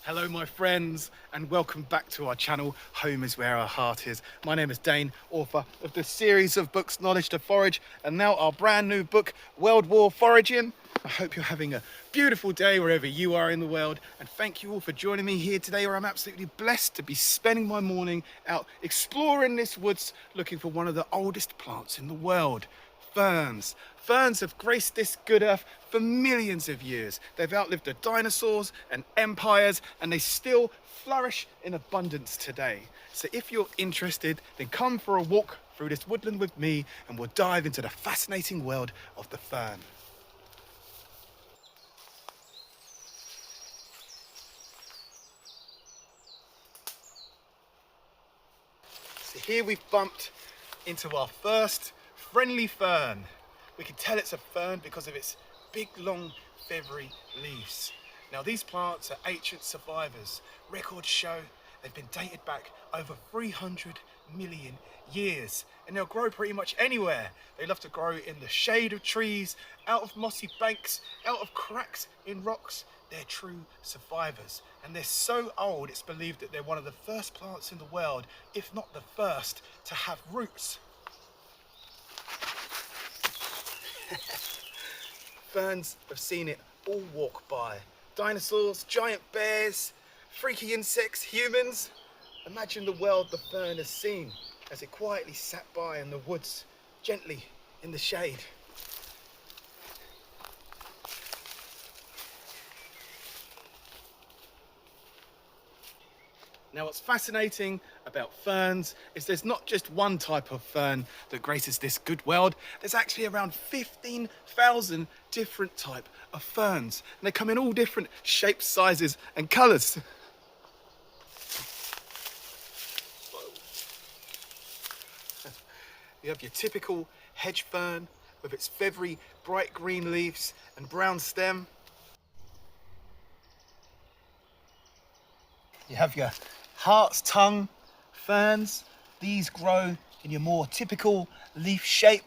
Hello my friends and welcome back to our channel, Home is Where Our Heart Is. My name is Dane, author of the series of books Knowledge to Forage and now our brand new book, World War Foraging. I hope you're having a beautiful day wherever you are in the world, and thank you all for joining me here today where I'm absolutely blessed to be spending my morning out exploring this woods looking for one of the oldest plants in the world. Ferns. Ferns have graced this good earth for millions of years. They've outlived the dinosaurs and empires, and they still flourish in abundance today. So if you're interested, then come for a walk through this woodland with me and we'll dive into the fascinating world of the fern. So here we've bumped into our first friendly fern. We can tell it's a fern because of its big, long, feathery leaves. Now these plants are ancient survivors. Records show they've been dated back over 300 million years, and they'll grow pretty much anywhere. They love to grow in the shade of trees, out of mossy banks, out of cracks in rocks. They're true survivors, and they're so old it's believed that they're one of the first plants in the world, if not the first, to have roots. Ferns have seen it all walk by. Dinosaurs, giant bears, freaky insects, humans. Imagine the world the fern has seen as it quietly sat by in the woods, gently in the shade. Now what's fascinating about ferns is there's not just one type of fern that graces this good world. There's actually around 15,000 different type of ferns. And they come in all different shapes, sizes and colours. You have your typical hedge fern with its feathery bright green leaves and brown stem. You have your heart's tongue ferns. These grow in your more typical leaf shape.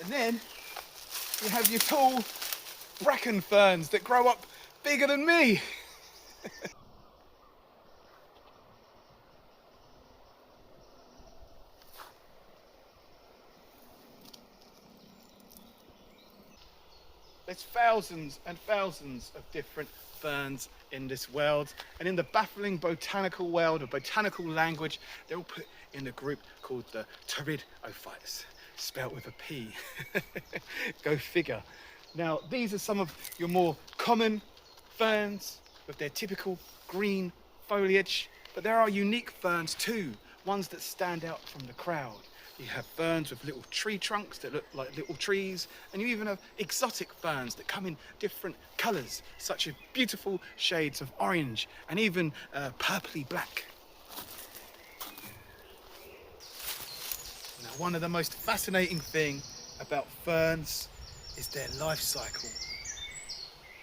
And then you have your tall bracken ferns that grow up bigger than me. There's thousands and thousands of different ferns in this world, and in the baffling botanical world of botanical language, they're all put in a group called the Pteridophytes, spelt with a P. Go figure. Now, these are some of your more common ferns with their typical green foliage, but there are unique ferns too, ones that stand out from the crowd. You have ferns with little tree trunks that look like little trees, and you even have exotic ferns that come in different colours, such as beautiful shades of orange and even purpley black. Now, one of the most fascinating things about ferns is their life cycle,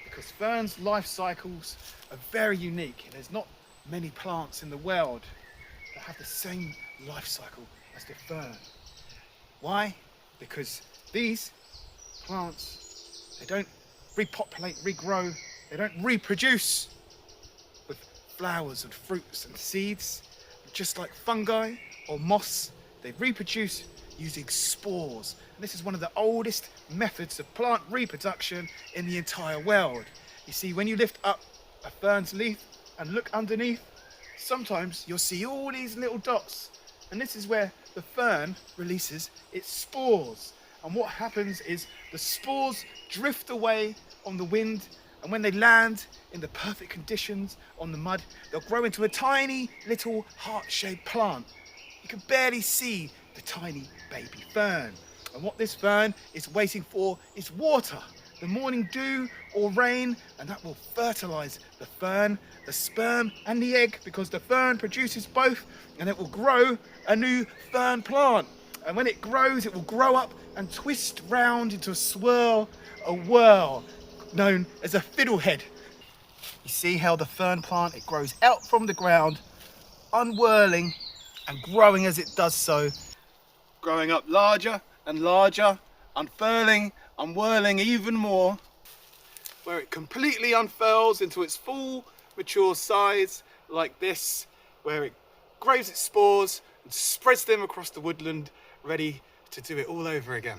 because ferns' life cycles are very unique. There's not many plants in the world that have the same life cycle as the fern. Why? Because these plants, they don't repopulate, regrow, they don't reproduce with flowers and fruits and seeds. Just like fungi or moss, they reproduce using spores. And this is one of the oldest methods of plant reproduction in the entire world. You see, when you lift up a fern's leaf and look underneath, sometimes you'll see all these little dots. And this is where the fern releases its spores. And what happens is the spores drift away on the wind, and when they land in the perfect conditions on the mud, they'll grow into a tiny little heart-shaped plant. You can barely see the tiny baby fern. And what this fern is waiting for is water, the morning dew or rain, and that will fertilize the fern, the sperm and the egg, because the fern produces both, and it will grow a new fern plant. And when it grows, it will grow up and twist round into a whirl known as a fiddlehead. You see how the fern plant, it grows out from the ground, unwhirling and growing as it does so, growing up larger and larger, unfurling, unwhirling even more, where it completely unfurls into its full mature size like this, where it grows its spores and spreads them across the woodland, ready to do it all over again.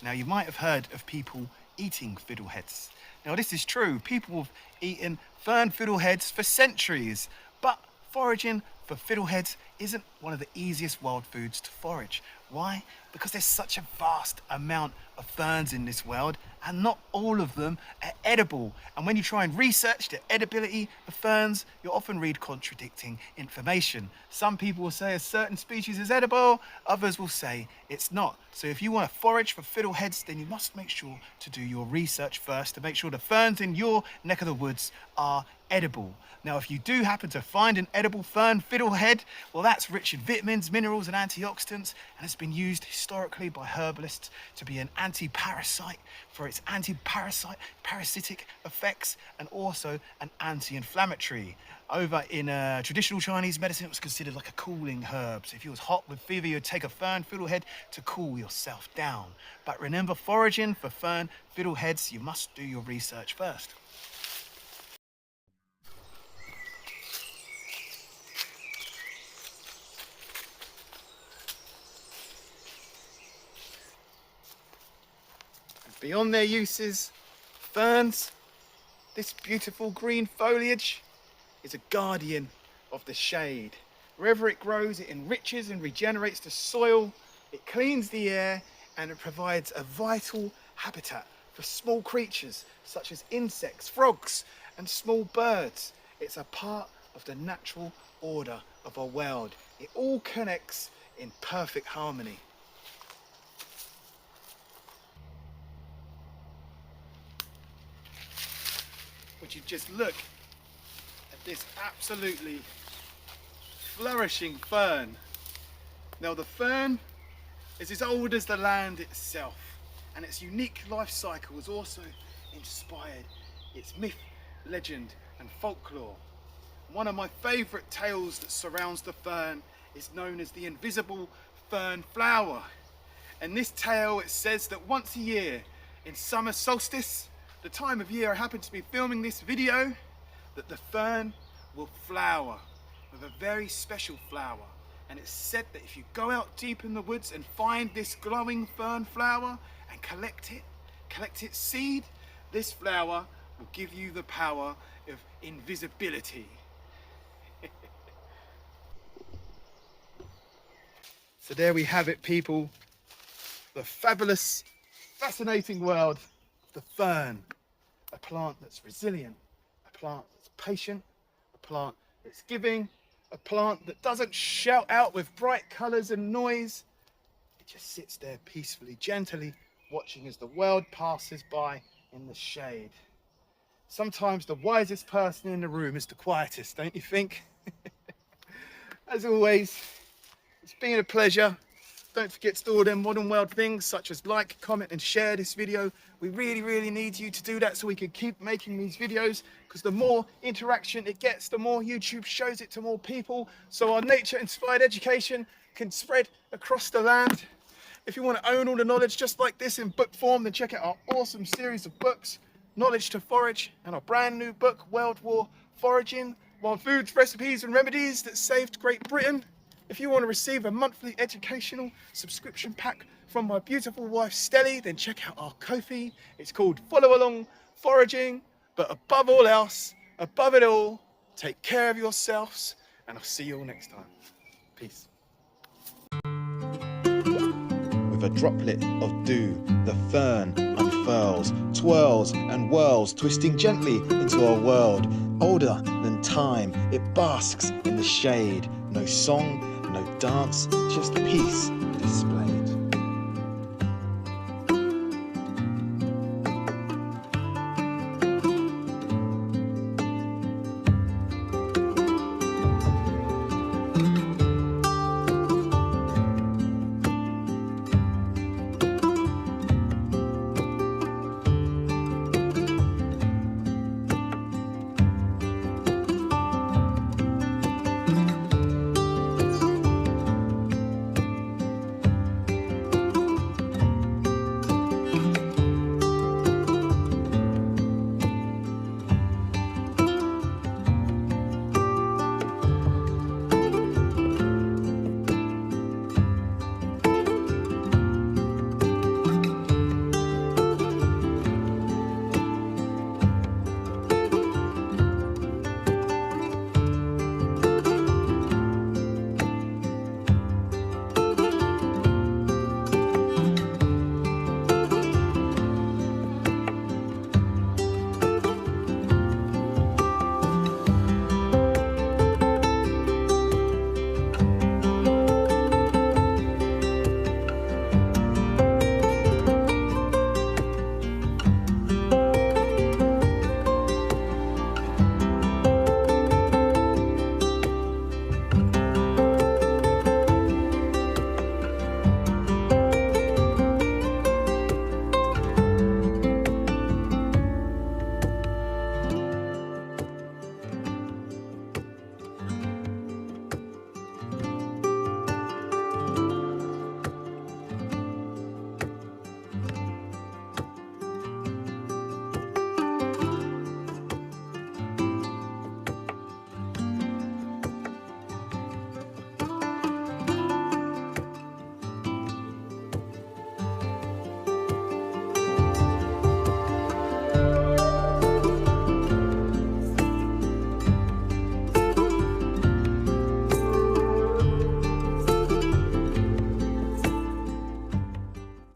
Now, you might have heard of people eating fiddleheads. Now, this is true. People have eaten fern fiddleheads for centuries, but foraging for fiddleheads isn't one of the easiest wild foods to forage. Why? Because there's such a vast amount of ferns in this world, and not all of them are edible. And when you try and research the edibility of ferns, you'll often read contradicting information. Some people will say a certain species is edible, others will say it's not. So if you want to forage for fiddleheads, then you must make sure to do your research first to make sure the ferns in your neck of the woods are edible. Now, if you do happen to find an edible fern fiddlehead, well, that's rich in vitamins, minerals, and antioxidants, and it's been used historically by herbalists to be an anti-parasite for its parasitic effects, and also an anti-inflammatory. Over in traditional Chinese medicine, it was considered like a cooling herb. So if you was hot with fever, you'd take a fern fiddlehead to cool yourself down. But remember, foraging for fern fiddleheads, you must do your research first. Beyond their uses, ferns, this beautiful green foliage, is a guardian of the shade. Wherever it grows, it enriches and regenerates the soil, it cleans the air, and it provides a vital habitat for small creatures such as insects, frogs, and small birds. It's a part of the natural order of our world. It all connects in perfect harmony. Would you just look at this absolutely flourishing fern. Now, the fern is as old as the land itself, and its unique life cycle has also inspired its myth, legend, and folklore. One of my favourite tales that surrounds the fern is known as the invisible fern flower. In this tale, it says that once a year, in summer solstice, the time of year I happen to be filming this video, that the fern will flower with a very special flower. And it's said that if you go out deep in the woods and find this glowing fern flower and collect its seed, this flower will give you the power of invisibility. So there we have it, people. The fabulous, fascinating world of the fern. A plant that's resilient, a plant that's patient, a plant that's giving, a plant that doesn't shout out with bright colours and noise. It just sits there peacefully, gently, watching as the world passes by in the shade. Sometimes the wisest person in the room is the quietest, don't you think? As always, it's been a pleasure. Don't forget to do all them modern world things such as like, comment and share this video. We really need you to do that so we can keep making these videos, because the more interaction it gets, the more YouTube shows it to more people, so our nature inspired education can spread across the land. If you want to own all the knowledge just like this in book form, then check out our awesome series of books, Knowledge to Forage, and our brand new book, World War Foraging, Wild Foods, Recipes and Remedies that saved Great Britain. If you want to receive a monthly educational subscription pack from my beautiful wife Stelly, then check out our Ko-fi. It's called Follow Along Foraging. But above all else, above it all, take care of yourselves, and I'll see you all next time. Peace. With a droplet of dew, the fern unfurls, twirls and whirls, twisting gently into our world. Older than time, it basks in the shade. No song, no dance, just peace displayed.